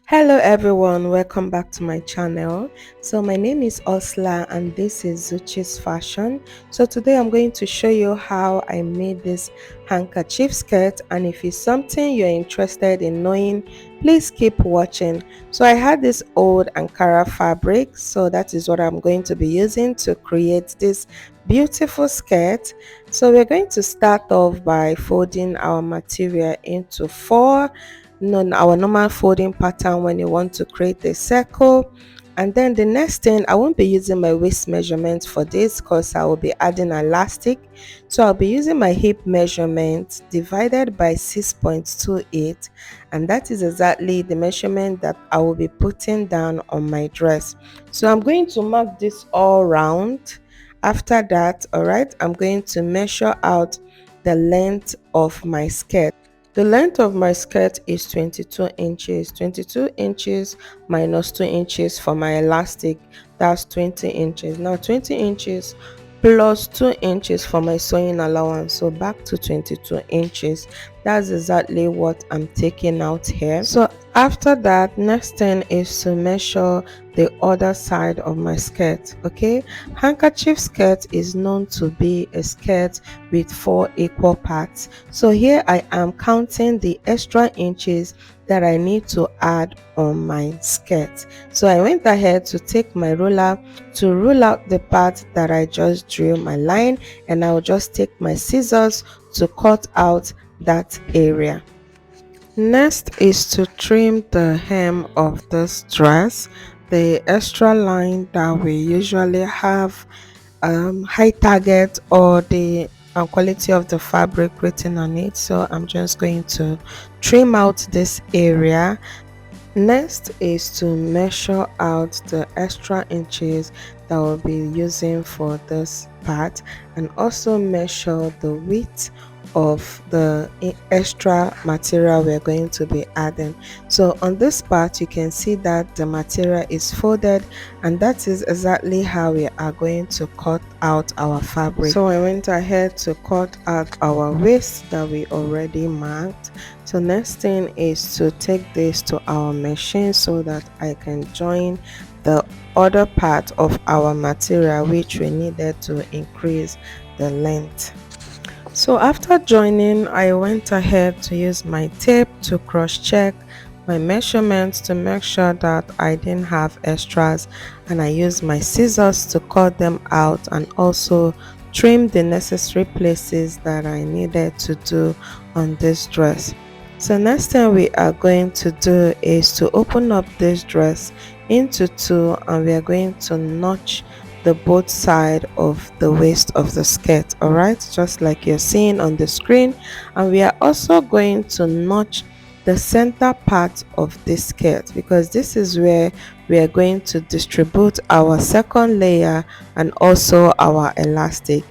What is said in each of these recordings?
Hello everyone, welcome back to my channel. So my name is Osla and this is Zuchi's Fashion. So today I'm going to show you how I made this handkerchief skirt, and if it's something you're interested in knowing, please keep watching. So I had this old Ankara fabric, so that is what I'm going to be using to create this beautiful skirt. So we're going to start off by folding our material into four, our normal folding pattern when you want to create a circle. And then the next thing, I won't be using my waist measurement for this because I will be adding elastic. So I'll be using my hip measurement divided by 6.28, and that is exactly the measurement that I will be putting down on my dress. So I'm going to mark this all round. After that, all right, I'm going to measure out the length of my skirt. The length of my skirt is 22 inches. 22 inches minus 2 inches for my elastic, that's 20 inches. Now 20 inches plus 2 inches for my sewing allowance, so back to 22 inches. That's exactly what I'm taking out here. So after that, next thing is to measure the other side of my skirt. Okay, handkerchief skirt is known to be a skirt with 4 equal parts. So here I am counting the extra inches that I need to add on my skirt. So I went ahead to take my ruler to rule out the part that I just drew my line, and I'll just take my scissors to cut out that area. Next is to trim the hem of this dress, the extra line that we usually have high target or the quality of the fabric written on it. So I'm just going to trim out this area. Next is to measure out the extra inches that we'll be using for this part, and also measure the width of the extra material we're going to be adding. So on this part you can see that the material is folded, and that is exactly how we are going to cut out our fabric. So I went ahead to cut out our waist that we already marked. So next thing is to take this to our machine so that I can join the other part of our material which we needed to increase the length. So after joining, I went ahead to use my tape to cross check my measurements to make sure that I didn't have extras, and I used my scissors to cut them out and also trim the necessary places that I needed to do on this dress. So next thing we are going to do is to open up this dress into two, and we are going to notch the both side of the waist of the skirt, all right, just like you're seeing on the screen. And we are also going to notch the center part of this skirt, because this is where we are going to distribute our second layer and also our elastic.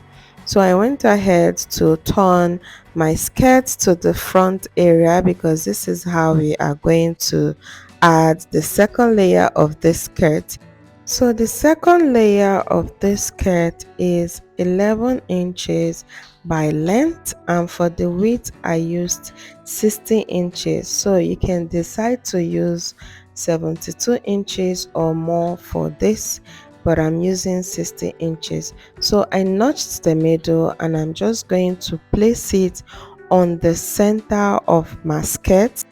So I went ahead to turn my skirt to the front area, because this is how we are going to add the second layer of this skirt. So the second layer of this skirt is 11 inches by length, and for the width I used 60 inches. So you can decide to use 72 inches or more for this, but I'm using 60 inches. So I notched the middle, and I'm just going to place it on the center of my skirt.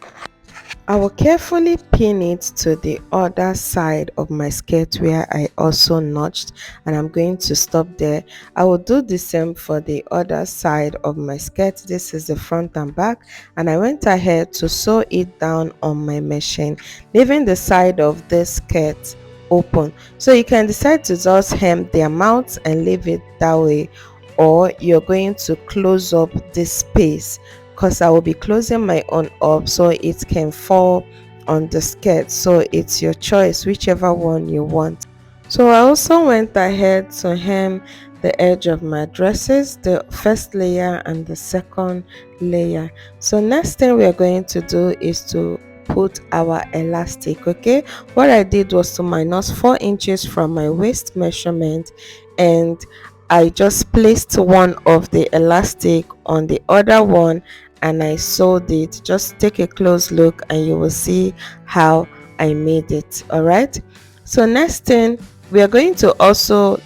I will carefully pin it to the other side of my skirt where I also notched, and I'm going to stop there. I will do the same for the other side of my skirt. This is the front and back, and I went ahead to sew it down on my machine, leaving the side of this skirt open. So you can decide to just hem the amount and leave it that way, or you're going to close up this space, because I will be closing my own up so it can fall on the skirt. So it's your choice, whichever one you want. So I also went ahead to hem the edge of my dresses, the first layer and the second layer. So next thing we are going to do is to put our elastic. Okay, what I did was to minus 4 inches from my waist measurement, and I just placed one of the elastic on the other one and I sewed it. Just take a close look and you will see how I made it. All right, so next thing, we are going to also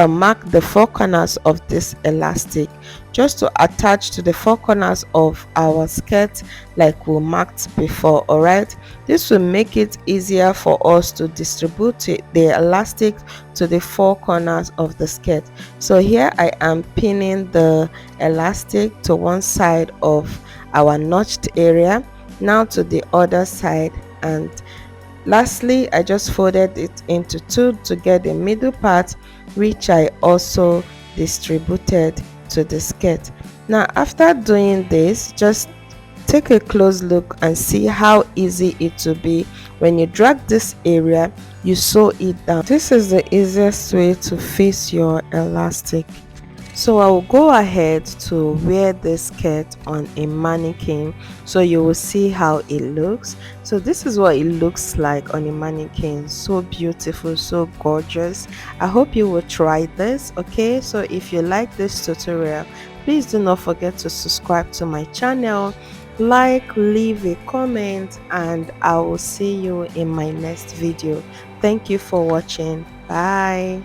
mark the four corners of this elastic, just to attach to the four corners of our skirt like we marked before. All right, this will make it easier for us to distribute the elastic to the four corners of the skirt. So here I am pinning the elastic to one side of our notched area, now to the other side, and lastly, I just folded it into two to get the middle part, which I also distributed to the skirt. Now, after doing this, just take a close look and see how easy it will be. When you drag this area, you sew it down. This is the easiest way to fix your elastic. So I will go ahead to wear this skirt on a mannequin, so you will see how it looks. So this is what it looks like on a mannequin. So beautiful, so gorgeous. I hope you will try this. Okay, so if you like this tutorial, please do not forget to subscribe to my channel, like, leave a comment, and I will see you in my next video. Thank you for watching. Bye.